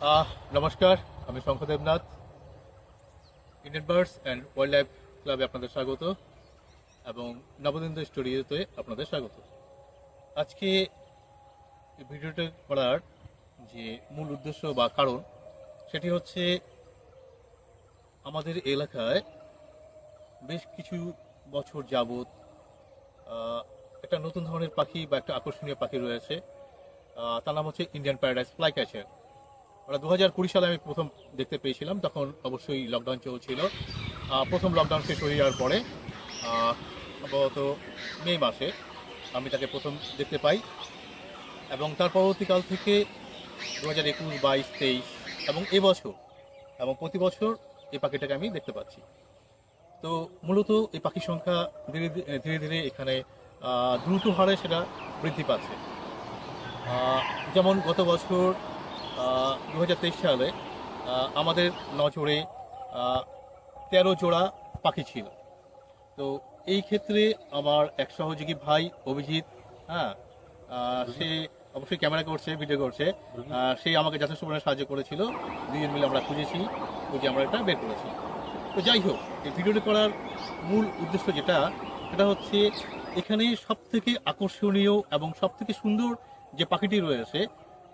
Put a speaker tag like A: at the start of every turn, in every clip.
A: নমস্কার, আমি Shankha Debnath. Indian birds and wild life ক্লাবে আপনাদের স্বাগত এবং নবদিন্দ স্টুডিওতে আপনাদের স্বাগত। আজকে এই ভিডিওটা করার যে মূল উদ্দেশ্য বা কারণ সেটি হচ্ছে আমাদের এলাকায় বেশ কিছু বছর যাবৎ একটা নতুন ধরনের পাখি বা একটা আকর্ষণীয় পাখি রয়েছে। তার নাম হচ্ছে ইন্ডিয়ান প্যারাডাইস ফ্লাই ক্যাচার। ওরা 2020 সালে আমি প্রথম দেখতে পেয়েছিলাম, তখন অবশ্যই লকডাউন চলছিল। প্রথম লকডাউন শেষ হয়ে যাওয়ার পরে সম্ভবত মে মাসে আমি তাকে প্রথম দেখতে পাই এবং তার পরবর্তীকাল থেকে 2021, 22, 23 এবং এবছর এবং প্রতি বছর এই পাখিটাকে আমি দেখতে পাচ্ছি। তো মূলত এই পাখির সংখ্যা ধীরে ধীরে ধীরে এখানে দ্রুত হারে সেটা বৃদ্ধি পাচ্ছে। যেমন গত বছর 2023 সালে আমাদের নজরে 13 জোড়া পাখি ছিল। তো এই ক্ষেত্রে আমার এক সহযোগী ভাই অভিজিৎ, হ্যাঁ, সে অবশ্যই ক্যামেরা করছে, ভিডিও করছে, সে আমাকে যথেষ্ট পরিমাণে সাহায্য করেছিল। দুজন মিলে আমরা খুঁজে আমরা এটা বের করেছি। তো যাই হোক, এই ভিডিওটি করার মূল উদ্দেশ্য সেটা হচ্ছে এখানে সব থেকে আকর্ষণীয় এবং সব থেকে সুন্দর যে পাখিটি রয়েছে,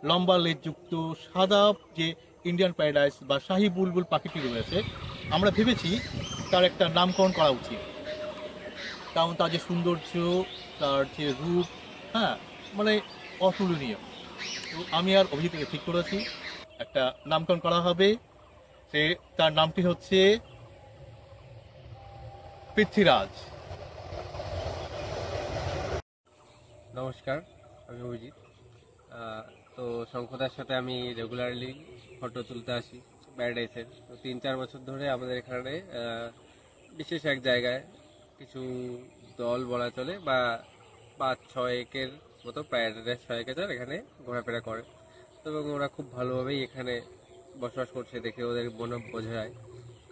A: লম্বা লেজযুক্ত সাদা যে ইন্ডিয়ান প্যারাডাইস বা শাহী বুলবুল পাখিটি রয়েছে, আমরা ভেবেছি তার একটা নামকরণ করা উচিত। কারণ তার যে সৌন্দর্য, তার যে রূপ, হ্যাঁ, মানে অতুলনীয়। তো আমি আর অভিজিৎকে ঠিক করেছি একটা নামকরণ করা হবে। তার নামটি হচ্ছে পৃথ্বীরাজ।
B: নমস্কার, আমি অভিজিৎ। তো শঙ্খদার সাথে আমি রেগুলারলি ফটো তুলতে আসি প্যারাডাইসের। তো 3-4 বছর ধরে আমাদের এখানে বিশেষ এক জায়গায় কিছু দল বলা চলে বা 5-6 একের মতো প্যারাডাইস ছয়েকেজার এখানে ঘোরাফেরা করে। তো এবং ওরা খুব ভালোভাবেই এখানে বসবাস করছে দেখে ওদের মনে বোঝা যায়,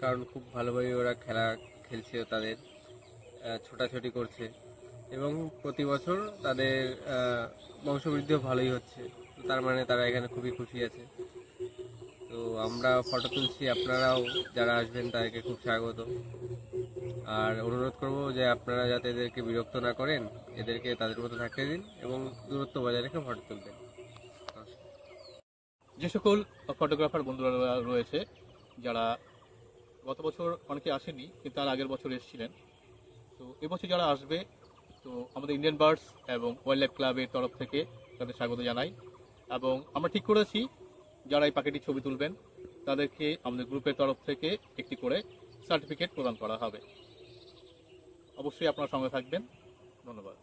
B: কারণ খুব ভালোভাবেই ওরা খেলা খেলছে, তাদের ছোটাছুটি করছে এবং প্রতি বছর তাদের বংশবৃদ্ধিও ভালোই হচ্ছে। তো তার মানে তারা এখানে খুবই খুশি আছে। তো আমরা ফটো তুলছি, আপনারাও যারা আসবেন তাদেরকে খুব স্বাগত। আর অনুরোধ করব যে আপনারা যাতে এদেরকে বিরক্ত না করেন, এদেরকে তাদের মতো থাকতে দিন এবং দূরত্ব বজায় রেখে ফটো তুলবেন।
A: যে সকল ফটোগ্রাফার বন্ধুরা রয়েছে, যারা গত বছর অনেকে আসেনি কিন্তু তার আগের বছর এসেছিলেন, তো এবছর যারা আসবে, তো আমাদের ইন্ডিয়ান বার্ডস এবং ওয়াইল্ড লাইফ ক্লাবের তরফ থেকে তাদের স্বাগত জানাই। এবং আমরা ঠিক করেছি যারা এই পাখিটির ছবি তুলবেন তাদেরকে আমাদের গ্রুপের তরফ থেকে একটি করে সার্টিফিকেট প্রদান করা হবে। অবশ্যই আপনারা সঙ্গে থাকবেন। ধন্যবাদ।